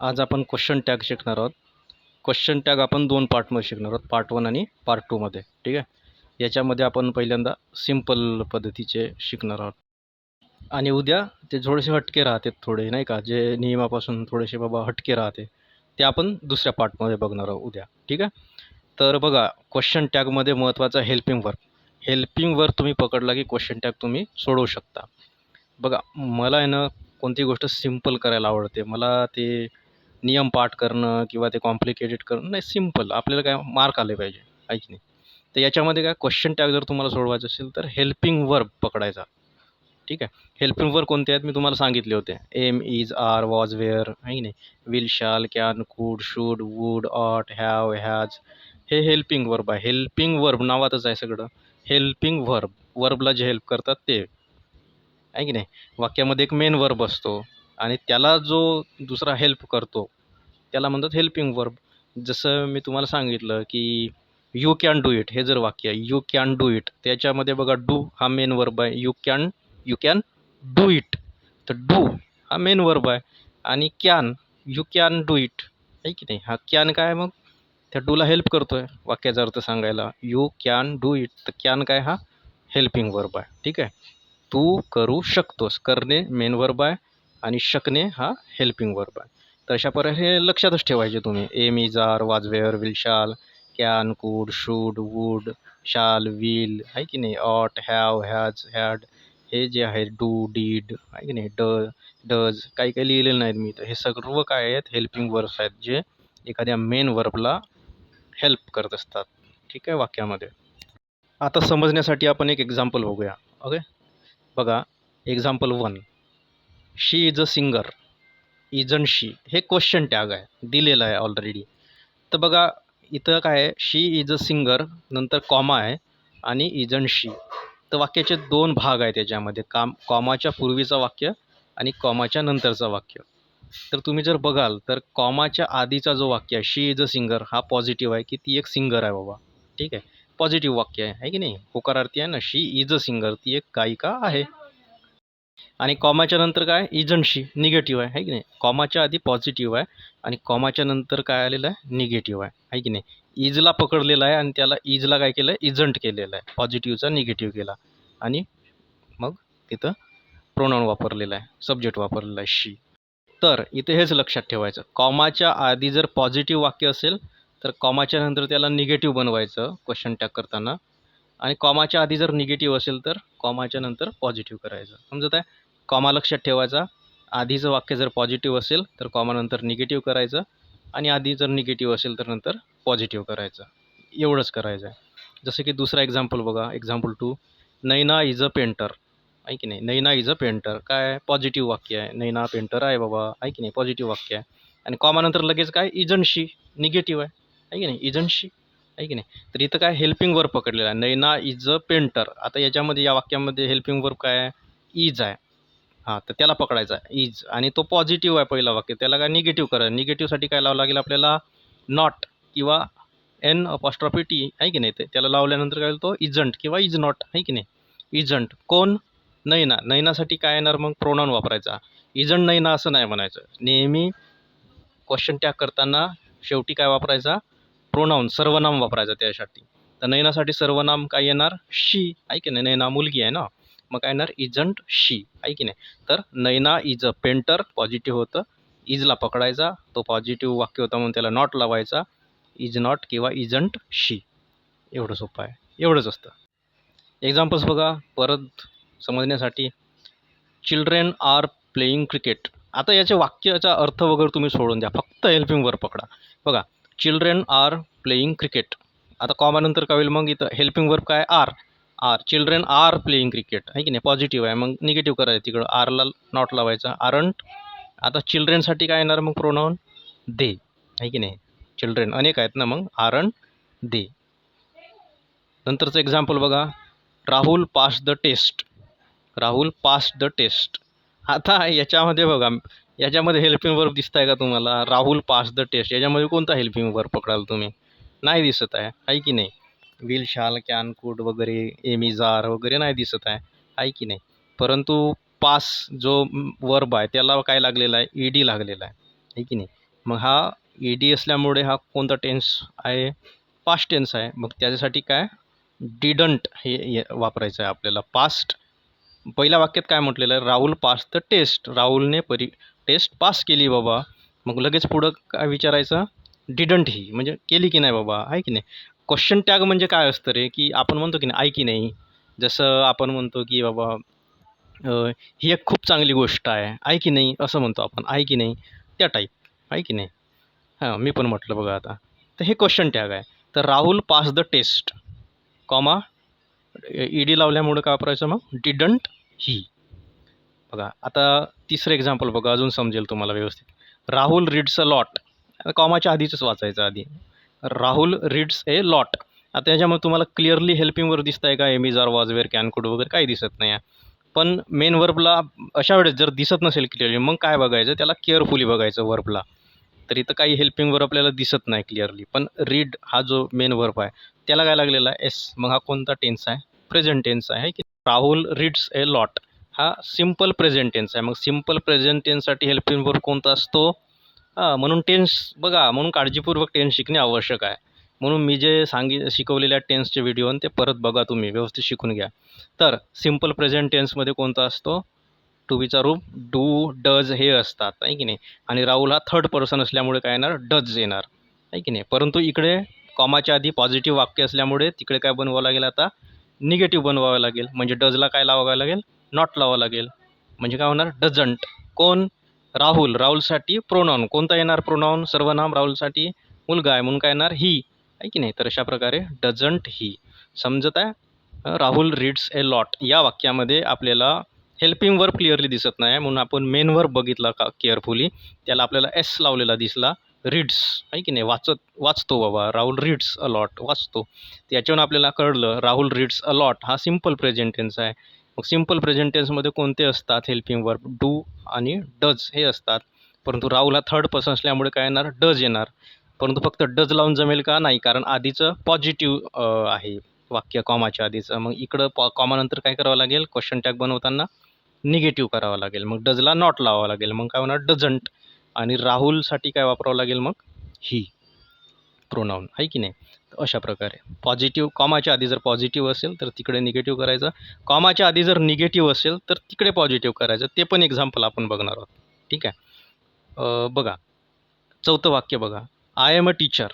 आज आपण question tag शिकणार आहोत. क्वेश्चन टॅग आपण दोन पार्टमध्ये शिकणार आहोत, पार्ट 1 आणि पार्ट 2 मध्ये. ठीक आहे. याच्यामध्ये आपण पहिल्यांदा सिंपल पद्धतीचे शिकणार आहोत आणि उद्या ते थोडेसे हटके राहते, थोडे नाही का, जे नियमापासून थोडेसे बाबा हटके राहते, ते आपण दुसऱ्या पार्टमध्ये बघणार आहोत उद्या. ठीक आहे. तर बघा, क्वेश्चन टॅगमध्ये महत्त्वाचा हेल्पिंग वर्ब. हेल्पिंग वर्ब तुम्ही पकडला की क्वेश्चन टॅग तुम्ही सोडवू शकता. बघा, मला आहे ना कोणती गोष्ट सिंपल करायला आवडते. मला ते नियम पाठ करणं किंवा ते कॉम्प्लिकेटेड करणं नाही, सिंपल आपल्याला काय मार्क आले पाहिजे, आहे की नाही. तर याच्यामध्ये काय, क्वेश्चन टॅग जर तुम्हाला सोडवायचं असेल तर हेल्पिंग वर्ब पकडायचा. ठीक आहे. हेल्पिंग वर्ब कोणते आहेत मी तुम्हाला सांगितले होते. Am, is, are, was, were, आहे की नाही. Will, shall, can, could, should, would, ought, have, has, हे हेल्पिंग वर्ब आहे. हेल्पिंग वर्ब नावातच आहे सगळं. हेल्पिंग वर्ब, वर्बला जे हेल्प करतात ते, आहे की नाही. वाक्यामध्ये एक मेन वर्ब असतो आणि त्याला जो दुसरा हेल्प करतो त्याला म्हणतात हेल्पिंग वर्ब. जसं मी तुम्हाला सांगितलं की यू कॅन डू इट, हे जर वाक्य आहे यू कॅन डू इट, त्याच्यामध्ये बघा डू हा मेन वर्ब आहे. यू कॅन डू इट, तर डू हा मेन वर्ब आहे. आणि can, you can do it, आहे की नाही. हा कॅन काय मग त्या डूला हेल्प करतोय वाक्याचा अर्थ सांगायला. यू कॅन डू इट, तर कॅन काय हा हेल्पिंग वर्ब आहे. ठीक आहे. तू करू शकतोस, करणे मेन वर्ब आहे आणि शकणे हा हेल्पिंग वर्ब आहे. तर अशा प्रकारे हे लक्षातच ठेवायचे तुम्ही. एम, इज, आर, वाज, वेअर, विल, शाल, कॅन, कुड, शूड, वूड, शाल, विल, आहे की नाही. ऑट, हॅव, हॅज, हॅड, हे जे आहे डू, डीड, आहे की नाही. डज, काही काही लिहिलेलं नाहीत मी, तर हे सर्व काय आहेत हेल्पिंग वर्ब्स आहेत, जे एखाद्या मेन वर्बला हेल्प करत असतात. ठीक आहे, वाक्यामध्ये. आता समजण्यासाठी आपण एक एक्झाम्पल बघूया. ओके. बघा, example 1, she is a singer. Isn't she हे क्वेश्चन टॅग आहे, दिलेलं आहे ऑलरेडी. तर बघा, इथं काय आहे, शी इज अ सिंगर, नंतर कॉमा आहे आणि इजंट शी. तर वाक्याचे दोन भाग आहेत त्याच्यामध्ये, कॉमाच्या पूर्वीचं वाक्य आणि कॉमाच्या नंतरचं वाक्य. तर तुम्ही जर बघाल तर कॉमाच्या आधीचा जो वाक्य आहे, शी इज अ सिंगर, हा पॉझिटिव्ह आहे की ती एक सिंगर आहे बाबा. ठीक आहे. पॉझिटिव्ह वाक्य आहे की नाही, होकारार्थी आहे ना. शी इज अ सिंगर, ती एक गायिका आहे. आणि कॉमाच्या नंतर काय, इजंटशी, निगेटिव्ह आहे की नाही. कॉमाच्या आधी पॉझिटिव्ह आहे आणि कॉमाच्या नंतर काय आलेलं आहे, निगेटिव्ह आहे की नाही. इजला पकडलेला आहे आणि त्याला इजला काय केलं आहे, इजंट केलेलं आहे. पॉझिटिव्हचा निगेटिव्ह केला आणि मग तिथं प्रोनाऊन वापरलेला आहे, सब्जेक्ट वापरलेला आहे, शी. तर इथे हेच लक्षात ठेवायचं, कॉमाच्या आधी जर पॉझिटिव्ह वाक्य असेल तर कॉमाच्या नंतर त्याला निगेटिव्ह बनवायचं क्वेश्चन टॅग करताना. आणि कॉमाच्या आधी जर निगेटिव्ह असेल तर कॉमाच्या नंतर पॉझिटिव्ह करायचं. समजत आहे. कॉमा लक्षात ठेवायचा. आधीचं वाक्य जर पॉझिटिव्ह असेल तर कॉमानंतर निगेटिव्ह करायचं आणि आधी जर निगेटिव्ह असेल तर नंतर पॉझिटिव्ह करायचं. एवढंच करायचं आहे. जसं की दुसरा एक्झाम्पल बघा, example 2, Naina is a painter, आहे की नाही. नैना इज अ पेंटर काय, पॉझिटिव्ह वाक्य आहे. नैना पेंटर आहे बाबा, आहे की नाही, पॉझिटिव्ह वाक्य आहे. आणि कॉमानंतर लगेच काय, इजंटशी, निगेटिव्ह आहे की नाही, इजंटशी, आहे की नाही. तर इथं काय, हेल्पिंग वर्ब पकडलेला आहे, नैना इज अ पेंटर. आता याच्यामध्ये या वाक्यामध्ये हेल्पिंग वर्ब काय आहे, इज आहे. हां, तर त्याला पकडायचा आहे इज, आणि तो पॉझिटिव्ह आहे पहिला वाक्य, त्याला काय निगेटिव्ह करायचं. निगेटिव्हसाठी काय लावावं लागेल आपल्याला, नॉट किंवा एन अपॉस्ट्रॉफी टी, आहे की नाही. ते त्याला लावल्यानंतर काय होईल, तो इजंट किंवा इज नॉट, आहे की नाही. इजंट कोण, नैना. नैनासाठी काय येणार मग, प्रोनाऊन वापरायचा. इजंट नैना असं नाही म्हणायचं. नेहमी क्वेश्चन टॅग करताना शेवटी काय वापरायचा, प्रोनाऊन, सर्वनाम वापरायचं त्यासाठी. तर नैनासाठी सर्वनाम काय येणार, शी, आहे की नाही. नैना मुलगी आहे ना, मग काय येणार, इजंट शी, आहे की नाही. तर नैना इज अ पेंटर पॉझिटिव्ह होतं, इजला पकडायचा, तो पॉझिटिव्ह वाक्य होता म्हणून त्याला नॉट लावायचा, इज नॉट किंवा इजंट शी. एवढं सोपं आहे, एवढंच असतं. एक्झाम्पल्स बघा परत समजण्यासाठी. Children are playing cricket. आता याच्या वाक्याचा अर्थ वगैरे तुम्ही सोडून द्या, फक्त हेल्पिंग वर्ब पकडा. बघा, चिल्ड्रेन आर प्लेईंग क्रिकेट. आता कॉमानंतर काय होईल मग, इथं हेल्पिंग वर्ब काय, are. Children are playing cricket, आहे की नाही, पॉझिटिव्ह आहे, मग निगेटिव्ह करायचं, तिकडं आरला नॉट लावायचा, आरंट. आता चिल्ड्रेनसाठी काय येणार मग, प्रोनाऊन दे, आहे की नाही. चिल्ड्रेन अनेक आहेत ना, मग आरंट दे. नंतरचं एक्झाम्पल बघा, Rahul pass the test. Rahul pass the test. आता याच्यामध्ये बघा, याच्यामध्ये हेल्पिंग वर्ब दिसत आहे का तुम्हाला, राहुल पास द टेस्ट. याच्यामध्ये कोणता हेल्पिंग वर्ब पकडाल तुम्ही, नाही दिसत आहे की नाही. विल, शाल, कॅन, कुड वगैरे, एम, इज, आर वगैरे नाही दिसत आहे की नाही. परंतु पास जो वर्ब आहे त्याला काय लागलेला आहे, ईडी लागलेला आहे की नाही. मग हा ई डी असल्यामुळे हा कोणता टेन्स आहे, पास्ट टेन्स आहे. मग त्याच्यासाठी काय डिडंट हे वापरायचं आहे आपल्याला. पास्ट पहिल्या वाक्यात काय म्हटलेलं आहे, राहुल पास द टेस्ट, राहुलने टेस्ट पास केली बाबा. मग लगेच पुढं काय विचारायचं, डिडंट ही म्हणजे केली की नाही बाबा, आहे की नाही. क्वेश्चन टॅग म्हणजे काय असतं रे, की आपण म्हणतो की नाही आहे की नाही, जसं आपण म्हणतो की बाबा ही एक खूप चांगली गोष्ट आहे की नाही, असं म्हणतो आपण, आहे की नाही, त्या टाईप, आहे की नाही. हां, मी पण म्हटलं बघा आता. तर हे क्वेश्चन टॅग आहे. तर Rahul pass the test, comma E D लावल्यामुळं काय वापरायचं मग, डिडंट ही. बघा आता तिसरं एक्झाम्पल बघा, अजून समजेल तुम्हाला व्यवस्थित. राहुल रीड्स अ लॉट, कॉमाच्या आधीचंच वाचायचं आधी. Rahul reads a lot. आता याच्यामध्ये तुम्हाला क्लिअरली हेल्पिंग वर्ब दिसत आहे का, am is are was were can could वगैरे काही दिसत नाही आहे. पण मेन वर्बला अशा वेळेस जर दिसत नसेल क्लिअरली, मग काय बघायचं, त्याला केअरफुली बघायचं वर्बला. तर इथं काही हेल्पिंग वर्ब आपल्याला दिसत नाही क्लिअरली. पण रीड हा जो मेन वर्ब आहे त्याला काय लागलेला आहे, एस. मग हा कोणता टेन्स आहे, प्रेझेंट टेन्स आहे की. राहुल रीड्स ए लॉट हा सिम्पल प्रेझेंट टेन्स आहे. मग सिम्पल प्रेझेंट टेन्ससाठी हेल्पिंग वर्ब कोणता असतो, हां, म्हणून टेन्स बघा, म्हणून काळजीपूर्वक टेन्स शिकणे आवश्यक आहे. म्हणून मी जे शिकवलेल्या टेन्सचे व्हिडिओ ते परत बघा, तुम्ही व्यवस्थित शिकून घ्या. तर सिम्पल प्रेझेंट टेन्समध्ये कोणता असतो, टू बीचा रूप डू डज हे असतात, आहे की नाही. आणि राहुल हा थर्ड पर्सन असल्यामुळे काय येणार, डज येणार, आहे की नाही. परंतु इकडे कॉमाच्या आधी पॉझिटिव्ह वाक्य असल्यामुळे तिकडे काय बनवावं लागेल, आता निगेटिव्ह बनवावं लागेल. म्हणजे डजला काय लावावं लागेल, नॉट लावावं लागेल. म्हणजे काय होणार, डझंट. कोण, राहुल. राहुलसाठी प्रोनाऊन कोणता येणार, प्रोनाऊन सर्वनाम, राहुलसाठी मुलगा आहे म्हणून काय येणार, ही, आहे की नाही. तर अशा प्रकारे डझंट ही. समजत आहे. राहुल रीड्स ए लॉट या वाक्यामध्ये आपल्याला हेल्पिंग वर्ब क्लिअरली दिसत नाही, म्हणून आपण मेन वर्ब बघितला का केअरफुली, त्याला आपल्याला एस लावलेला दिसला, रीड्स, आहे की नाही. वाचतो बाबा, राहुल रीड्स अ लॉट, वाचतो. याच्यावरून आपल्याला कळलं राहुल रीड्स अ लॉट हा सिम्पल प्रेझेंट टेन्स आहे. मग सिम्पल प्रेझेंट टेन्समध्ये कोणते असतात हेल्पिंग वर्ब, डू आणि डज हे असतात. परंतु राहुल हा थर्ड पर्सन असल्यामुळे काय येणार, डज येणार. परंतु फक्त डज लावून जमेल का, नाही, कारण आधीचं पॉझिटिव्ह आहे वाक्य कॉमाच्या आधीचं. मग इकडं कॉमानंतर काय करावं लागेल, क्वेश्चन टॅग बनवताना निगेटिव्ह करावं लागेल. मग डजला नॉट लावावं लागेल. मग काय होणार, डझंट. आणि राहुलसाठी काय वापरावं लागेल, मग ही प्रोनाऊन, आहे की नाही. अशा प्रकारे पॉझिटिव्ह कॉमाच्या आधी जर पॉझिटिव्ह असेल तर तिकडे निगेटिव्ह करायचं, कॉमाच्या आधी जर निगेटिव्ह असेल तर तिकडे पॉझिटिव्ह करायचं. ते पण एक्झाम्पल आपण बघणार आहोत, ठीक आहे. बघा चौथं वाक्य बघा, आय एम अ टीचर.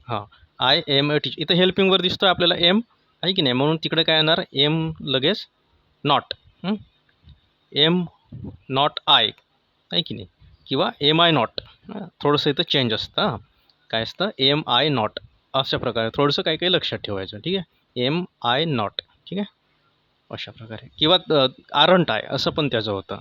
हां, आय एम अ टीचर. इथं हेल्पिंगवर दिसतोय आपल्याला एम, आहे की नाही. म्हणून तिकडे काय येणार, एम लगेच नॉट, एम नॉट आय, आहे की नाही. किंवा एम आय नॉट, थोडंसं इथं चेंज असतं. हां, काय असतं, एम आय नॉट. अशा प्रकारे थोडंसं काही काही लक्षात ठेवायचं, ठीक आहे. एम आय नॉट, ठीक आहे, अशा प्रकारे. किंवा आरंट आय असं पण त्याचं होतं.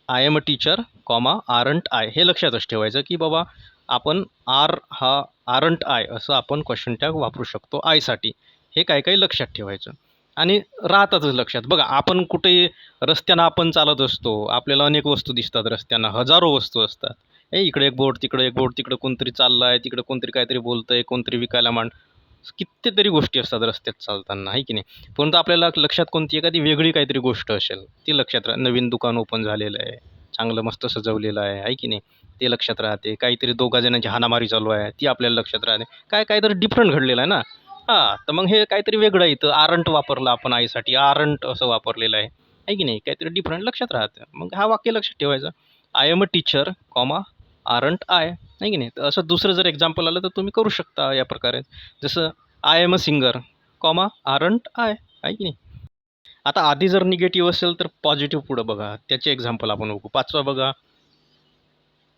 I am a teacher comma aren't I, हे लक्षातच ठेवायचं की बाबा आपण हा आरंट आय असं आपण क्वेश्चन टॅग वापरू शकतो आयसाठी. हे काही काही लक्षात ठेवायचं. आणि राहतातच लक्षात. बघा आपण कुठेही रस्त्यानं आपण चालत असतो, आपल्याला अनेक वस्तू दिसतात रस्त्यानं, हजारो वस्तू असतात. इकडे एक बोर्ड, तिकडे एक बोर्ड, तिकडे कोणतरी चाललं आहे, तिकडे कोणतरी काहीतरी बोलतंय, कोणतरी विकायला कितीतरी गोष्टी असतात रस्त्यात चालताना, आहे की नाही. परंतु आपल्याला लक्षात कोणती एखादी वेगळी काहीतरी गोष्ट असेल, ती लक्षात नवीन दुकान ओपन झालेलं आहे, चांगलं मस्त सजवलेलं आहे की नाही, ते लक्षात राहते. काहीतरी दोघा जणांची हाणामारी चालू आहे, ती आपल्याला लक्षात राहते. काहीतरी डिफरंट घडलेलं आहे ना. हां, तर मग हे काहीतरी वेगळं आहे. इथं आरंट वापरलं आपण आईसाठी, आरंट असं वापरलेलं आहे की नाही. काहीतरी डिफरंट लक्षात राहतं. मग हा वाक्य लक्षात ठेवायचा, I am a teacher comma aren't I, आहे की नाही. तर असं दुसरं जर एक्झाम्पल आलं तर तुम्ही करू शकता या प्रकारे. जसं I am a singer comma aren't I, आहे की नाही. आता आधी जर निगेटिव्ह असेल तर पॉझिटिव्ह पुढं बघा, त्याचे एक्झाम्पल आपण बघू. पाचवा बघा,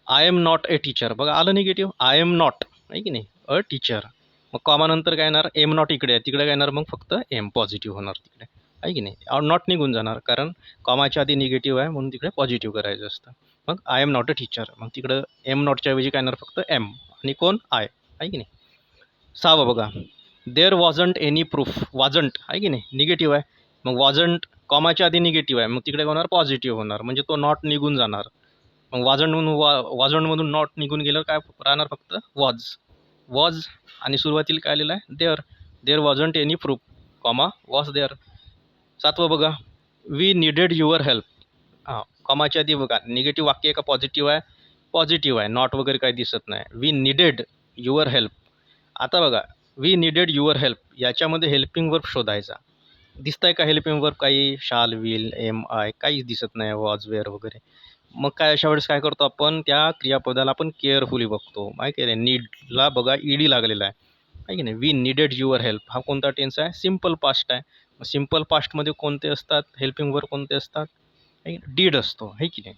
I am not a teacher. बघा आलं निगेटिव्ह, आय एम नॉट, आहे की नाही, अ टीचर. मग कॉमानंतर काय येणार, एम नॉट इकडे आहे, तिकडे काय येणार, मग फक्त एम पॉझिटिव्ह होणार तिकडे, आहे की नाही. नॉट निघून जाणार, कारण कॉमाच्या आधी निगेटिव्ह आहे म्हणून तिकडे पॉझिटिव्ह करायचं असतं. मग I am not a teacher, मग तिकडं एम नॉटच्या ऐवजी काय येणार, फक्त एम आणि कोण, आय, आहे की नाही. सहावं बघा, there wasn't any proof. Wasn't, आहे की नाही, निगेटिव्ह आहे. मग वॉजंट कॉमाच्या आधी निगेटिव्ह आहे, मग तिकडे होणार पॉझिटिव्ह होणार, म्हणजे तो नॉट निघून जाणार. मग वॉजंटमधून नॉट निघून गेलं, काय राहणार, फक्त वॉज. आणि सुरुवातीला काय आलेलं आहे, there wasn't any proof comma was there. सातवं बघा, वी नीडेड युअर हेल्प. हां, कॉमाच्या आधी बघा निगेटिव्ह वाक्य आहे का पॉझिटिव्ह आहे, पॉझिटिव्ह आहे, नॉट वगैरे काही दिसत नाही. We needed your help. आता बघा, वी नीडेड युअर हेल्प याच्यामध्ये हेल्पिंग वर्ब शोधायचा. दिसतंय का हेल्पिंग वर्ब? काही शाल, विल, एम आय काहीच दिसत नाही, वॉज, वेअर वगैरे. मग काय अशा वेळेस काय करतो आपण, त्या क्रियापदाला आपण केअरफुली बघतो. माहिती आहे, नीडला बघा ईडी लागलेला आहे की नाही. वी नीडेड युअर हेल्प हा कोणता टेन्स आहे? सिम्पल पास्ट आहे. सिम्पल पास्टमध्ये कोणते असतात हेल्पिंग वर्ब? कोणते असतात? डीड असतो, आहे की नाही.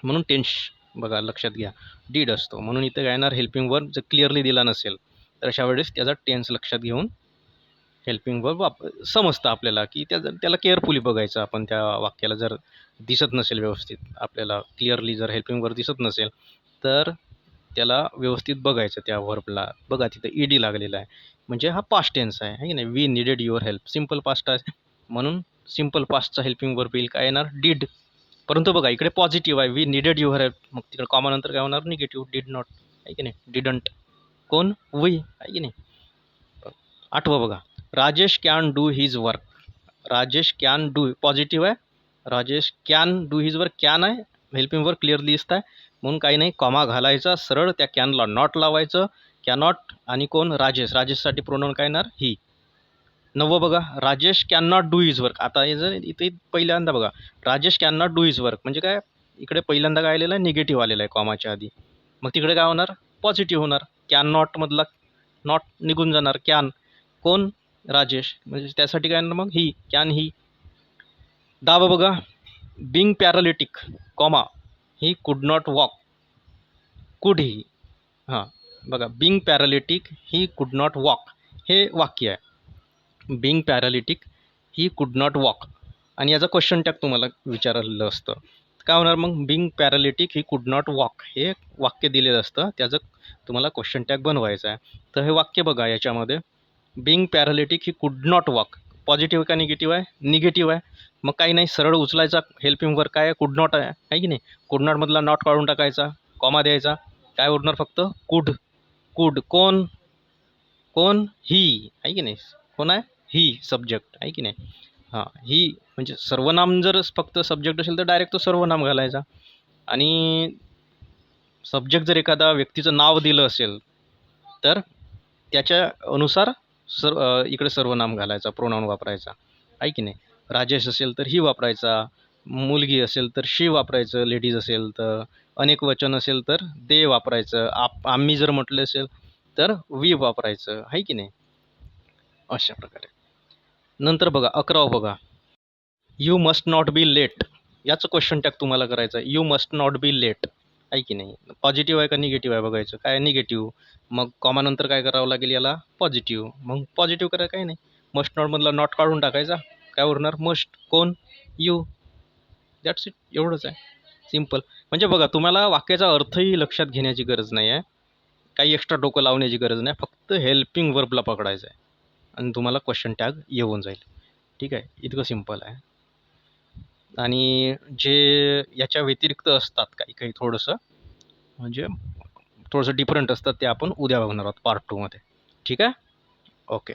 म्हणून टेन्स बघा लक्षात घ्या, डीड असतो. म्हणून इथे काय येणार, हेल्पिंग वर्ब जर क्लिअरली दिला नसेल तर अशा वेळेस त्याचा टेन्स लक्षात घेऊन हेल्पिंग वर्ब समजतं आपल्याला, की त्याला केअरफुली बघायचं आपण. त्या वाक्याला जर दिसत नसेल व्यवस्थित, आपल्याला क्लिअरली जर हेल्पिंग वर्ब दिसत नसेल तर त्याला व्यवस्थित बघायचं त्या वर्बला. बघा तिथं ईडी लागलेला आहे, म्हणजे हा पास्ट टेन्स आहे की नाही. We needed your help simple past आहे, म्हणून सिम्पल पास्टचा हेल्पिंग वर्ब येईल काय येणार, डीड. परंतु बघा इकडे पॉझिटिव्ह आहे, वी नीडेड युअर हेल्प, मग तिकडे कॉमा नंतर काय होणार, निगेटिव्ह, डीड नॉट, आहे की नाही. डिडंट कोण, वी, आहे की नाही. आठवं बघा, Rajesh can do his work. Rajesh can do positive आहे, Rajesh can do his work, can आहे, हेल्पिंग वर्क क्लिअरली दिसत आहे, म्हणून काही नाही, कॉमा घालायचा, सरळ त्या कॅनला नॉट लावायचं, कॅनॉट. आणि कोण, राजेश, राजेशसाठी प्रोनाउन काय येणार, ही. नववं बघा, Rajesh can not do his work. आता हे जर इथे पहिल्यांदा बघा, Rajesh can not do his work म्हणजे काय, इकडे पहिल्यांदा काय आलेलं आहे, निगेटिव्ह आलेलं आहे कॉमाच्या आधी. मग तिकडे काय होणार, पॉझिटिव्ह होणार. कॅन नॉटमधला नॉट निघून जाणार, कॅन कोण, राजेश, म्हणजे त्यासाठी काय येणार मग, ही, कॅन ही. दाबा बघा, Bing पॅरालिटिक, comma, he could not walk, could he. हां बघा, Bing paralytic he could not walk हे वाक्य आहे. Bing paralytic he could not walk, आणि याचा क्वेश्चन टॅग तुम्हाला विचारलेलं असतं. काय होणार मग, Bing paralytic he could not walk हे वाक्य दिलेलं असतं, त्याचं तुम्हाला क्वेश्चन टॅग बनवायचं आहे. तर हे वाक्य बघा, याच्यामध्ये Bing paralytic he could not walk, positive का निगेटिव्ह आहे, निगेटिव्ह आहे. मग काही नाही, सरळ उचलायचा, हेल्पिंग वर्ब काय आहे, कुड नॉट आहे की नाही. कुड नॉटमधला नॉट काढून टाकायचा, कॉमा द्यायचा, काय उरणार फक्त, कुड. कुड कोण, कोण, ही, आहे की नाही. कोण आहे, ही, सब्जेक्ट, आहे की नाही. हां, ही म्हणजे सर्वनाम जर फक्त सब्जेक्ट असेल तर डायरेक्ट तो सर्वनाम घालायचा, आणि सब्जेक्ट जर एखादा व्यक्तीचं नाव दिलं असेल तर त्याच्या अनुसार इकडे सर्वनाम घालायचा, प्रोनाउन वापरायचा, आहे की नाही. राजेश असेल तर ही वापरायचा, मुलगी असेल तर शी वापरायचं, लेडीज असेल तर, अनेक वचन असेल तर दे वापरायचं, आम्ही जर म्हटलं असेल तर वी वापरायचं, आहे की नाही. अशा प्रकारे. नंतर बघा 11 बघा, you must not be late. याचं क्वेश्चन टॅग तुम्हाला करायचं आहे, you must not be late, आहे की नाही. पॉझिटिव्ह आहे का निगेटिव्ह आहे बघायचं, काय निगेटिव्ह. मग कॉमानंतर काय करावं लागेल याला, पॉझिटिव्ह. मग पॉझिटिव्ह करायचं काही नाही, मस्ट नॉटमधला नॉट काढून टाकायचा, काय उरणार, मस्ट कोण, यू. दॅट्स इट, एवढंच आहे, सिम्पल. म्हणजे बघा, तुम्हाला वाक्याचा अर्थही लक्षात घेण्याची गरज नाही आहे, काही एक्स्ट्रा डोकं लावण्याची गरज नाही, फक्त हेल्पिंग वर्बला पकडायचं आहे आणि तुम्हाला क्वेश्चन टॅग येऊन जाईल. ठीक आहे, इतकं सिम्पल आहे. आणि जे याच्या व्यतिरिक्त असतात काही काही थोडंसं, म्हणजे थोडंसं डिफरंट असतात, ते आपण उद्या बघणार आहोत पार्ट 2 मध्ये. ठीक आहे, ओके.